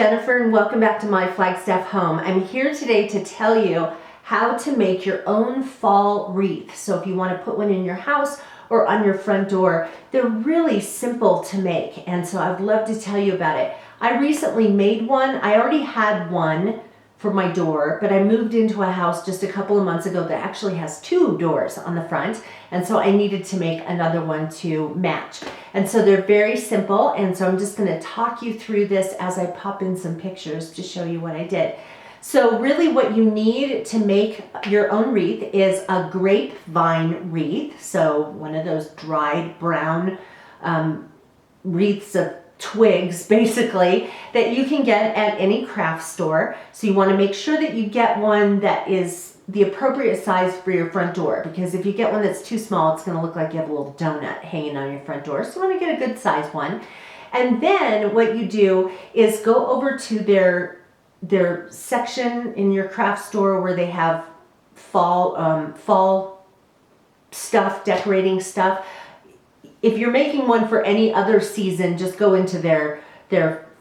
Jennifer and welcome back to my Flagstaff home. I'm here today to tell you how to make your own fall wreath. So if you want to put one in your house or on your front door, they're really simple to make, and so I'd love to tell you about it. I recently made one. I already had one for my door, but I moved into a house just a couple of months ago that actually has two doors on the front, and so I needed to make another one to match. And so they're very simple, and so I'm just going to talk you through this as I pop in some pictures to show you what I did. So really what you need to make your own wreath is a grapevine wreath, so one of those dried brown wreaths of twigs basically that you can get at any craft store. So you want to make sure that you get one that is the appropriate size for your front door, because if you get one that's too small, it's going to look like you have a little donut hanging on your front door. So you want to get a good size one. And then what you do is go over to their section in your craft store where they have fall stuff, decorating stuff. If you're making one for any other season, just go into their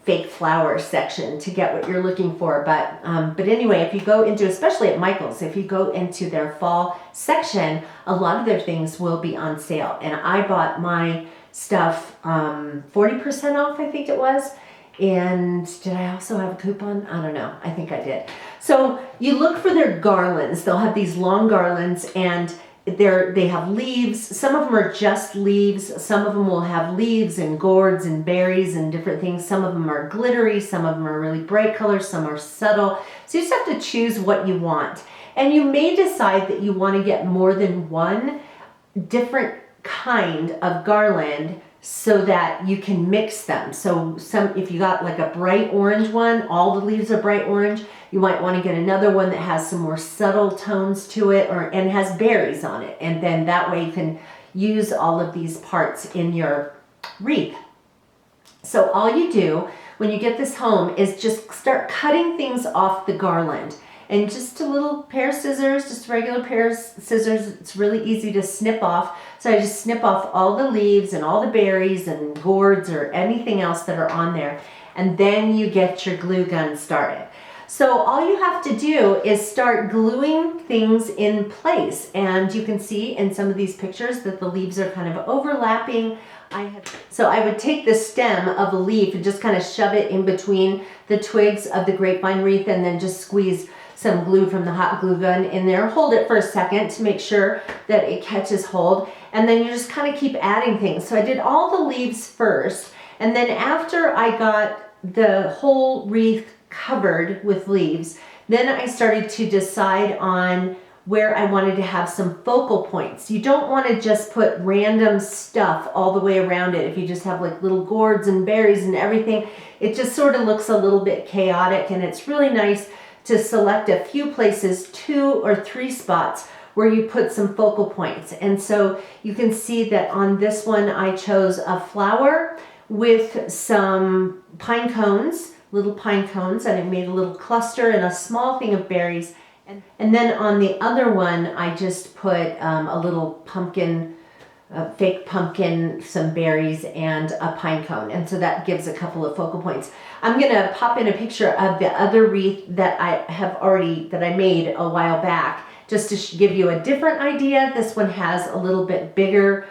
fake flower section to get what you're looking for. But anyway, if you go into, especially at Michael's, if you go into their fall section, a lot of their things will be on sale. And I bought my stuff 40% off, I think it was. And did I also have a coupon? I don't know. I think I did. So you look for their garlands. They'll have these long garlands, and they have leaves. Some of them are just leaves. Some of them will have leaves and gourds and berries and different things. Some of them are glittery. Some of them are really bright colors. Some are subtle. So you just have to choose what you want. And you may decide that you want to get more than one different kind of garland so that you can mix them. So if you got like a bright orange one, all the leaves are bright orange, you might want to get another one that has some more subtle tones to it and has berries on it. And then that way you can use all of these parts in your wreath. So all you do when you get this home is just start cutting things off the garland. And just a little pair of scissors, just a regular pair of scissors. It's really easy to snip off. So I just snip off all the leaves and all the berries and gourds or anything else that are on there. And then you get your glue gun started. So all you have to do is start gluing things in place. And you can see in some of these pictures that the leaves are kind of overlapping. So I would take the stem of a leaf and just kind of shove it in between the twigs of the grapevine wreath, and then just squeeze some glue from the hot glue gun in there. Hold it for a second to make sure that it catches hold, and then you just kind of keep adding things. So I did all the leaves first, and then after I got the whole wreath covered with leaves, then I started to decide on where I wanted to have some focal points. You don't want to just put random stuff all the way around it. If you just have like little gourds and berries and everything, it just sort of looks a little bit chaotic, and it's really nice to select a few places, 2 or 3 spots where you put some focal points. And so you can see that on this one I chose a flower with some pine cones, little pine cones, and I made a little cluster and a small thing of berries. And then on the other one I just put a little pumpkin, fake pumpkin, some berries, and a pine cone. And so that gives a couple of focal points. I'm going to pop in a picture of the other wreath that I made a while back, just to give you a different idea. This one has a little bit bigger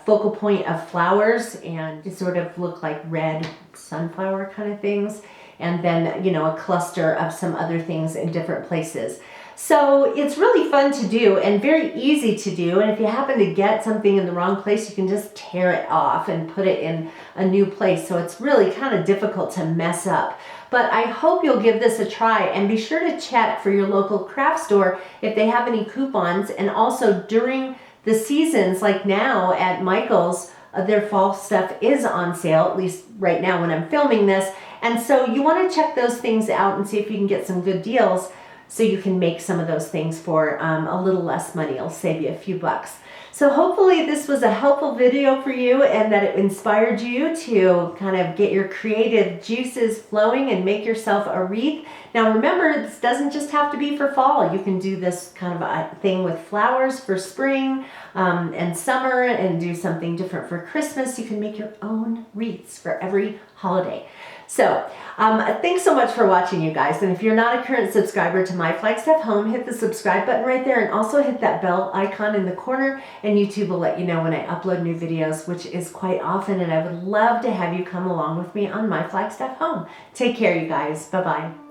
focal point of flowers, and it sort of look like red sunflower kind of things. And then, you know, a cluster of some other things in different places. So it's really fun to do and very easy to do. And if you happen to get something in the wrong place, you can just tear it off and put it in a new place. So it's really kind of difficult to mess up. But I hope you'll give this a try, and be sure to check for your local craft store if they have any coupons. And also during the seasons, like now at Michael's, their fall stuff is on sale, at least right now when I'm filming this. And so you want to check those things out and see if you can get some good deals, so you can make some of those things for a little less money. It'll save you a few bucks. So hopefully this was a helpful video for you, and that it inspired you to kind of get your creative juices flowing and make yourself a wreath. Now remember, this doesn't just have to be for fall. You can do this kind of a thing with flowers for spring and summer, and do something different for Christmas. You can make your own wreaths for every holiday. So, thanks so much for watching, you guys. And if you're not a current subscriber to My Flagstaff Home, hit the subscribe button right there, and also hit that bell icon in the corner, and YouTube will let you know when I upload new videos, which is quite often, and I would love to have you come along with me on My Flagstaff Home. Take care, you guys. Bye-bye.